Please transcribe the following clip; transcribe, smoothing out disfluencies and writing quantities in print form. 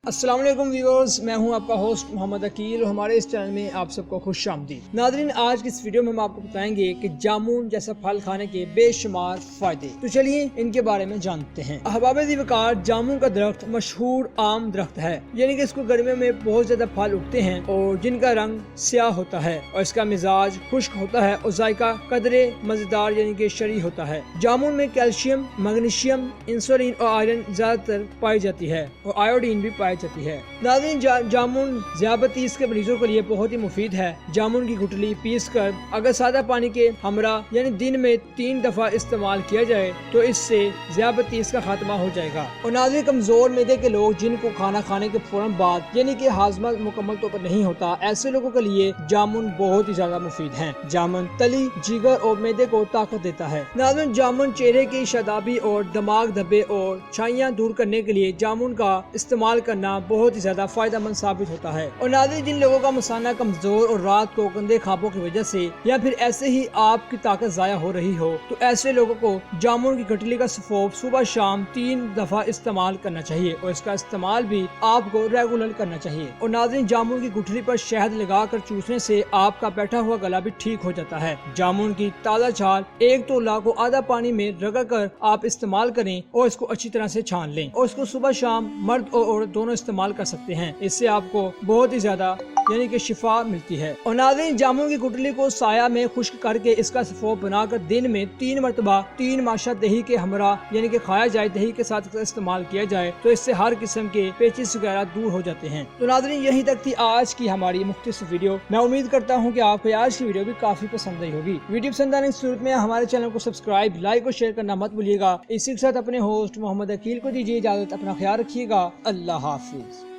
السلام علیکم ویورز، میں ہوں آپ کا ہوسٹ محمد عقیل اور ہمارے اس چینل میں آپ سب کو خوش آمدید۔ ناظرین، آج کی اس ویڈیو میں ہم آپ کو بتائیں گے کہ جامن جیسا پھل کھانے کے بے شمار فائدے، تو چلیے ان کے بارے میں جانتے ہیں۔ احباب ذی وقار، جامن کا درخت مشہور عام درخت ہے، یعنی کہ اس کو گرمیوں میں بہت زیادہ پھل اگتے ہیں اور جن کا رنگ سیاہ ہوتا ہے اور اس کا مزاج خشک ہوتا ہے اور ذائقہ قدرے مزیدار یعنی کہ شرعی ہوتا ہے۔ جامن میں کیلشیم، میگنیشیم، انسولین اور آئرن زیادہ تر پائی جاتی ہے اور آیوڈین بھی پائی جاتی ہے۔ ناظرین، جامن ذیابیطس کے مریضوں کے لیے بہت ہی مفید ہے۔ جامن کی گٹلی پیس کر اگر سادہ پانی کے ہمراہ یعنی دن میں 3 دفعہ استعمال کیا جائے تو اس سے ذیابیطس کا خاتمہ ہو جائے گا۔ اور ناظرین، کمزور معدے کے لوگ جن کو کھانا کھانے کے فوراً بعد یعنی کہ ہاضمہ مکمل طور پر نہیں ہوتا، ایسے لوگوں کے لیے جامن بہت ہی زیادہ مفید ہیں۔ جامن تلی، جگر اور معدے کو طاقت دیتا ہے۔ ناظرین، جامن چہرے کی شادابی اور دماغ دھبے اور چھائیاں دور کرنے کے لیے جامن کا استعمال کرنا بہت ہی زیادہ فائدہ مند ثابت ہوتا ہے۔ اور ناظرین، جن لوگوں کا مثانہ کمزور اور رات کو گندے خوابوں کی وجہ سے یا پھر ایسے ہی آپ کی طاقت ضائع ہو رہی ہو، تو ایسے لوگوں کو جامن کی گٹلی کا سفوف صبح شام 3 دفعہ استعمال کرنا چاہیے اور اس کا استعمال بھی آپ کو ریگولر کرنا چاہیے۔ اور ناظرین، جامن کی گٹلی پر شہد لگا کر چوسنے سے آپ کا بیٹھا ہوا گلا بھی ٹھیک ہو جاتا ہے۔ جامن کی تازہ چھال 1 تولا کو آدھا پانی میں رگڑ کر آپ استعمال کریں اور اس کو اچھی طرح سے چھان لیں اور اس کو صبح شام مرد اور عورت دونوں استعمال کر سکتے ہیں۔ اس سے آپ کو بہت ہی زیادہ یعنی کہ شفا ملتی ہے۔ اور ناظرین، جامن کی گٹلی کو سایہ میں خشک کر کے اس کا سفوف بنا کر دن میں 3 مرتبہ 3 ماشا دہی کے ہمراہ یعنی کہ کھایا جائے، دہی کے ساتھ استعمال کیا جائے تو اس سے ہر قسم کے پیچس وغیرہ دور ہو جاتے ہیں۔ تو ناظرین، یہیں تک تھی آج کی ہماری مختصر ویڈیو۔ میں امید کرتا ہوں کہ آپ کو آج کی ویڈیو بھی کافی پسند آئی ہوگی۔ ویڈیو پسند آنے کی صورت میں ہمارے چینل کو سبسکرائب، لائک اور شیئر کرنا مت بھولیے گا۔ اسی کے ساتھ اپنے ہوسٹ محمد عقیل کو دیجیے اجازت۔ اپنا خیال رکھیے گا۔ اللہ حافظ۔